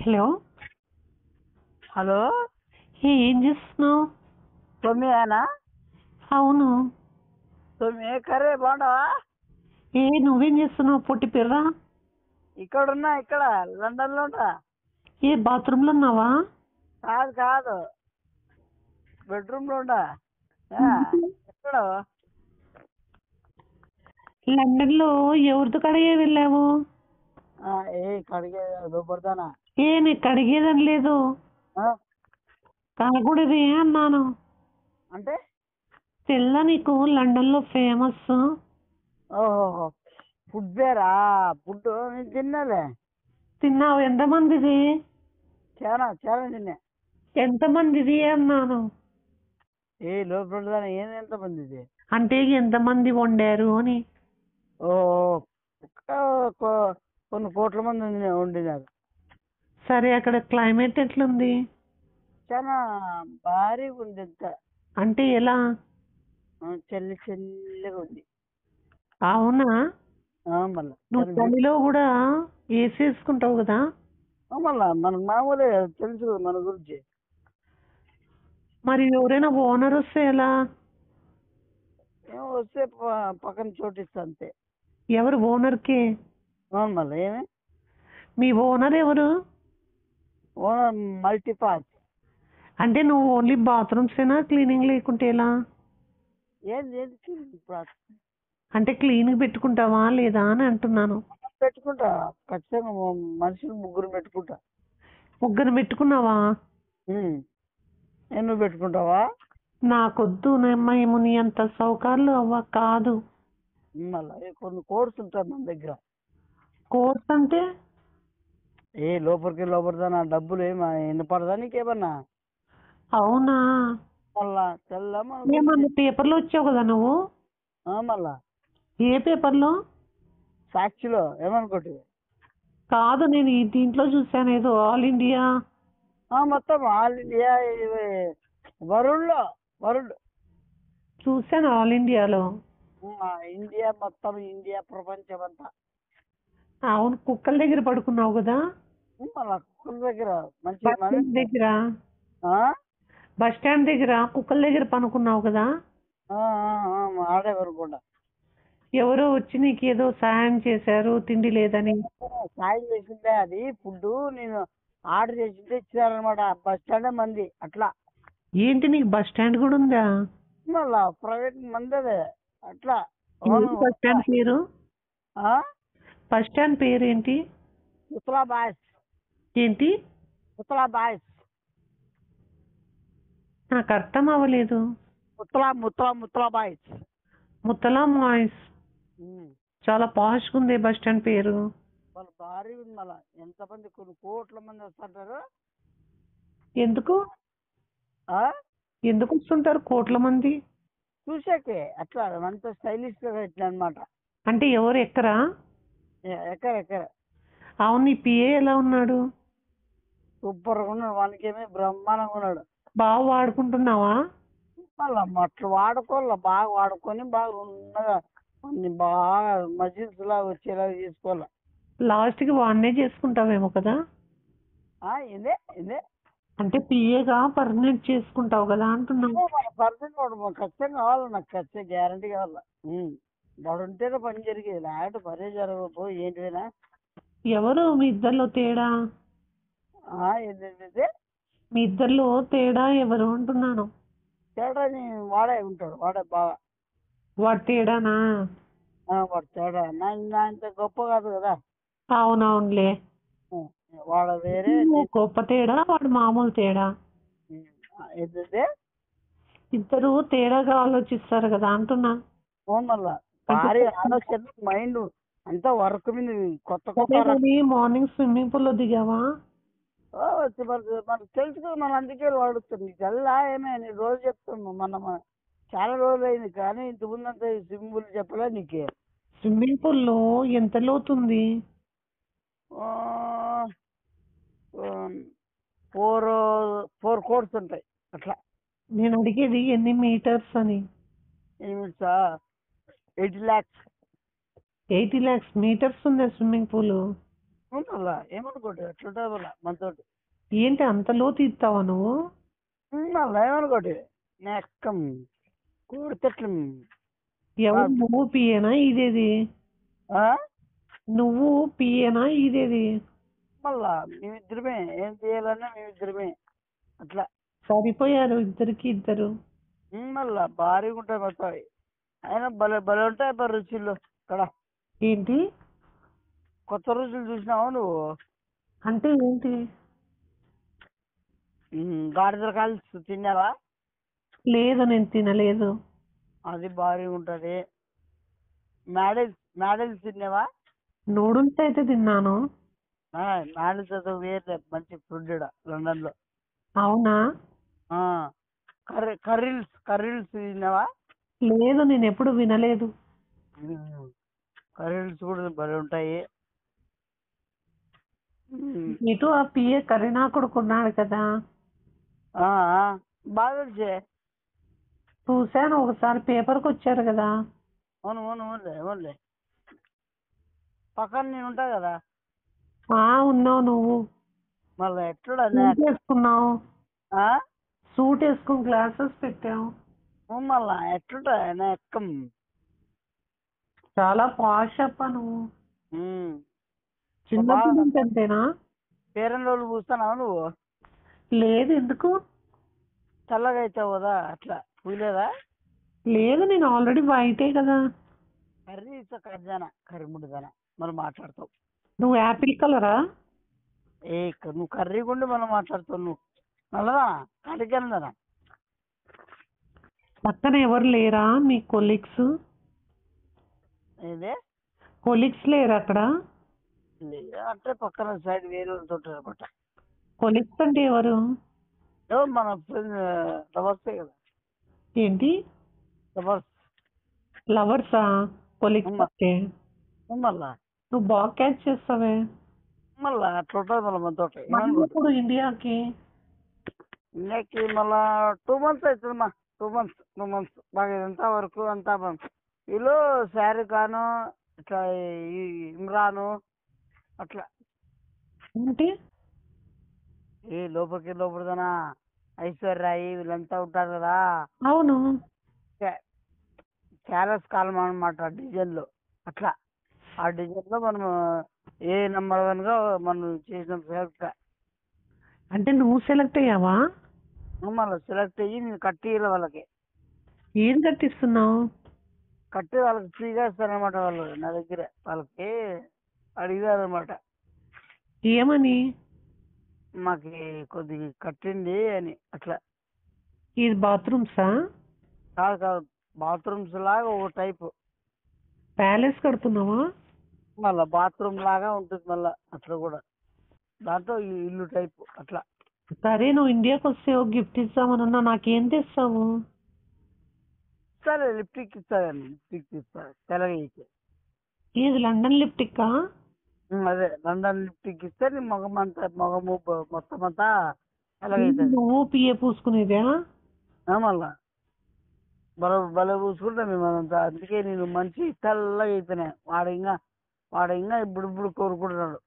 Hello. Hello, ఏం చేస్తున్నావు? తొమ్మిదేనా? అవును. కర్రీ బాగుండవా? నువ్వేం చేస్తున్నావు పొట్టి పిర్రా? ఇక్కడ లండన్లో ఉంటా. బాత్రూంలో ఉన్నావా? కాదు కాదు, బెడ్రూమ్లో ఉండా. ఎక్కడ? లండన్లో ఎవరితో కడిగే వెళ్ళావు? కడిగే దొబ్బడతానా? నీకు కడిగేదని లేదు, కనకూడదు అన్నాను. అంటే తెల్ల నీకు లండన్లో ఫేమస్. ఓహో, ఫుడ్ పేరా? ఫుడ్ నేను తిన్నాలే. తిన్నావు? ఎంతమందిది? చాలా చాలా తిన్నా. ఎంతమందిది అన్నాను. లోపల ఏంది ఎంతమంది ఇది? అంటే ఎంతమంది వండారు అని. ఓ, కొన్ని కోట్ల మంది వండినారు. సరే, అక్కడ క్లైమేట్ ఎట్లుంది? చాలా భారీగా ఉంది. ఎంత అంటే ఎలా? చల్లి చల్లిగా ఉంది. అవునా? మళ్ళా నువ్వు చలిలో కూడా ఏసీ వేసుకుంటావు కదా? మళ్ళా మనకు మామూలే, తెలుసు మన గురించి. మరి ఎవరైనా ఓనర్ వస్తే ఎలా? ఏమో వస్తే పక్కన చోటిస్తా అంతే. ఎవరు ఓనర్కి? మళ్ళీ ఏమి? మీ ఓనర్ ఎవరు? ఓనర్ మల్టీపాస్. అంటే నువ్వు ఓన్లీ బాత్రూమ్సేనా, క్లీనింగ్ లేకుంటే ఎలా? ఏంది అంటే క్లీనింగ్ పెట్టుకుంటావా లేదా అని అంటున్నాను. పెట్టుకుంటా ఖచ్చితంగా. మనుషులు ముగ్గురు పెట్టుకుంటా. ముగ్గురు పెట్టుకున్నావా? నువ్వు పెట్టుకుంటావా? నాకొద్దు, మేము నీ అంత సౌకర్యాలు కాదు. మళ్ళీ కొన్ని కోర్స్ ఉంటాయి మన దగ్గర. కోర్స్ అంటే? లోపలికి డబ్బులు ఎన్ని పడదా నీకేమన్నా? అవునా? మళ్ళా తెల్ల ఏమన్నా పేపర్లో వచ్చావు కదా నువ్వు? మళ్ళా ఏ పేపర్లో? సాక్షిలో. ఏమనుకోటి కాదు, నేను ఈ దీంట్లో చూసాను, ఏదో ఆల్ ఇండియా. మొత్తం ఆల్ ఇండియా. వరుణ్ చూసాను ఆల్ ఇండియాలో. ఇండియా మొత్తం, ఇండియా ప్రపంచం అంతా. అవును, కుక్కల దగ్గర పడుకున్నావు కదా? మళ్ళా కుక్కల దగ్గర మంచి దగ్గర, బస్ స్టాండ్ దగ్గర కుక్కల దగ్గర పనుకున్నావు కదా? ఆడే వరకుండా ఎవరో వచ్చి నీకు ఏదో సాయం చేశారు, తిండి లేదని. సాయం చేసిందే. అది ఫుడ్ నేను ఆర్డర్ చేసింటే ఇచ్చారనమాట. బస్ స్టాండ్ మంది అట్లా. ఏంటి, నీకు బస్ స్టాండ్ కూడా ఉందా? మళ్ళా ప్రైవేట్ మంది అదే అట్లా. బస్ స్టాండ్ పేరు? బస్ స్టాండ్ పేరు ఏంటి? ముత్తలా బాయ్స్. ఏంటి? ముత్తలా బాయ్స్. నాకు అర్థం అవ్వలేదు. ముత్తలా బాయ్స్. ముత్తలా బాయ్స్. చాలా పాష్గా ఉంది బస్ స్టాండ్ పేరు. వాళ్ళు భారీ ఉంది. మళ్ళా ఎంతమంది, కొన్ని కోట్ల మంది వస్తుంటారు. ఎందుకు ఎందుకు వస్తుంటారు కోట్ల మంది? చూసాకే అట్లా అంత స్టైలిష్ గా పెట్టిన అనమాట. అంటే ఎవరు ఎక్కరా? ఎక్కడ. అవును, నీ పిఏ ఎలా ఉన్నాడు? సూపర్ గా ఉన్నాడు. వానికేమీ బ్రహ్మాండంగా ఉన్నాడు. బాగా వాడుకుంటున్నావా? మళ్ళా అట్లా బాగా వాడుకొని బాగా ఉన్నగా కొన్ని బాగా మజిల్స్ లాగా వచ్చేలాగా చేసుకోవాలి. లాస్ట్కి వాడినే చేసుకుంటావేమో కదా? ఇదే ఇదే అంటే పిఏగా పర్మనెంట్ చేసుకుంటావు కదా అంటున్నావు. పర్సెంట్ వాడు ఖచ్చితంగా కావాలి. నాకు ఖచ్చితంగా గ్యారంటీ కావాలా. వాడు ఉంటేనే పని జరిగేది, లేకపోతే పనే జరగకపో. ఏంటిదైనా ఎవరు మీ ఇద్దరిలో తేడా? ఏంటంటే మీ ఇద్దరిలో తేడా ఎవరు అంటున్నాను. తేడాని వాడే ఉంటాడు. వాడే బాగా. వాడు తేడానా? వాడు తేడా నా ఇంత గొప్ప కాదు కదా. అవునవునులే. వాడు వేరే. గొప్ప తేడా, వాడు మామూలు తేడా. ఏంటంటే ఇద్దరు తేడాగా ఆలోచిస్తారు కదా అంటున్నా. మళ్ళా భారీ ఆలోచన, మైండ్ అంతా వర్క్ మీద. కొత్త మార్నింగ్ స్విమ్మింగ్ పూల్ లో దిగావా? మనకు తెలుసు కదా. మనం అందుకే వాడుతుంది. తెల్లా ఏమే రోజు చెప్తాము. మనం చాలా రోజులు అయింది కానీ ఇంతకుముందు అంత స్విమ్మింగ్ పూల్ చెప్పలే నీకే. స్విమ్మింగ్ పూల్ లో ఎంత లోతుంది? 4 కోర్స్ ఉంటాయి అట్లా. నేను అడిగేది ఎన్ని మీటర్స్ అని. 80 lakhs. 80 lakhs మీటర్స్ ఉందా స్విమ్మింగ్ పూల్? మళ్ళా ఏమనుకోటి ఎట్లుంటుంది మళ్ళా మనతోటి. ఏంటి అంత లోతు ఇస్తావా నువ్వు? మళ్ళా ఏమనుకోటి నెక్కం కూడితెట్లు. ఎవరు నువ్వు పియేనా ఇదేది? నువ్వు పియేనా ఇదేది? మళ్ళా మేమిద్దరమే ఏం చేయాలన్నా మేమిద్దరమే అట్లా. సరిపోయారు ఇద్దరికి ఇద్దరు. మళ్ళా భారీగా ఉంటాయి మొత్తం అవి. అయినా భలే భలే ఉంటాయి అబ్బా రుచులు ఇక్కడ. ఏంటి కొత్త రుచులు చూసినావా నువ్వు? అంటే ఏంటి? గాడిదల కాలు తిన్నావా? లేదు నేను తినలేదు. అది భారీగా ఉంటుంది. మ్యాడల్స్ తిన్నావా? నూడిల్స్ అయితే తిన్నాను. మ్యాడల్స్ అయితే వేరే మంచి ఫుడ్ లండన్ లో. అవునా? కర్రీల్స్ తిన్నావా? లేదు నేను ఎప్పుడు వినలేదు. కర్రీల్స్ కూడా భలే ఉంటాయి. ఇటు ఆ పిఏ కరీనా కొడుకున్నాడు కదా, బాగా తెలిసే. చూశాను ఒకసారి పేపర్కి వచ్చారు కదా. అవును అవును అవునులే అవునులే. పక్కన నేను ఉంటా కదా. ఉన్నావు నువ్వు. మళ్ళీ ఎట్లా సూట్ వేసుకున్నావు, సూట్ వేసుకుని గ్లాసెస్ పెట్టావు. మళ్ళా ఎట్లుంటా ఎక్కం. చాలా పాష్ అప్ప నువ్వు. చిన్నప్పటి నుంచి అంతేనా? పేరెంట్ రోజులు పూస్తున్నావు నువ్వు? లేదు, ఎందుకు? చల్లగా అవుతావు కదా అట్లా పూయలేదా? లేదు నేను ఆల్రెడీ వైటే కదా. కర్రీ ఇస్తా కర్రీముండుదనా మనం మాట్లాడతావు. నువ్వు యాపిల్ కలరా? నువ్వు కర్రీ గుండి మనం మాట్లాడుతావు. నువ్వు నల్లదా కడిగలదా? పక్కన ఎవరు లేరా మీ కొలీగ్స్? ఏదే కొలీగ్స్ లేరు అక్కడ? అంటే పక్కన సైడ్ వేరే వాళ్ళతో అనమాట. కొలీగ్స్ అంటే ఎవరు? మన ఫ్రెండ్ లవర్సే కదా. ఏంటి లవర్సా? కొలీగ్స్ అంటే మళ్ళా నువ్వు బాగా క్యాచ్ చేస్తావే. మళ్ళా అట్లా ఉంటుంది మళ్ళీ మనతో. ఇప్పుడు ఇండియాకి మళ్ళా 2 months అవుతుంది మా. 2 months బాగా ఇదంతా వరకు అంతా వీళ్ళు శారీ ఖాను ఇట్లా ఇమ్రాను అట్లా. ఏంటి లోపలిదనా ఐశ్వర్యాయి వీళ్ళంతా ఉంటారు కదా. అవును. క్యాలస్ కాలం అనమాట డిజైన్లో అట్లా. ఆ డిజైన్లో మనం ఏ నెంబర్ 1గా మనం చేసిన సెలెక్ట్. అంటే నువ్వు సెలెక్ట్ అయ్యావా? మళ్ళీ సెలెక్ట్ అయ్యి నేను కట్టి వాళ్ళకి. ఏం కట్టిస్తున్నావు? కట్టి వాళ్ళకి ఫ్రీగా ఇస్తారనమాట. వాళ్ళు నా దగ్గర వాళ్ళకి అడిగారనమాట, ఏమని? మాకు కొద్దిగా కట్టింది అని అట్లా. ఇది బాత్రూమ్సా? కాదు బాత్రూమ్స్ లాగా ఒక టైపు. ప్యాలెస్ కడుతున్నావా? మళ్ళీ బాత్రూమ్ లాగా ఉంటుంది మళ్ళీ అట్లా కూడా. దాంట్లో ఇల్లు టైపు అట్లా. సరే నువ్వు ఇండియాకి వస్తే ఒక గిఫ్ట్ ఇస్తామన్నా నాకేం తెస్తావు? సరే లిప్టిక్ ఇస్తాను. లిప్టిక్ ఇస్తాను తెల్లగా ఇచ్చే. ఇది లండన్ లిప్టిక్కా? అదే లండన్ లిప్టిక్ ఇస్తే నీ మొగము మొత్తం అంతా తెల్లగైతుంది. నువ్వు పిఏ పూసుకునేదా? మళ్ళా భలే పూసుకుంటాం మేమంతా. అందుకే నేను మంచి తెల్లగా అయిపోయినాయి. వాడు ఇంకా ఇప్పుడు కోరుకుంటున్నాడు.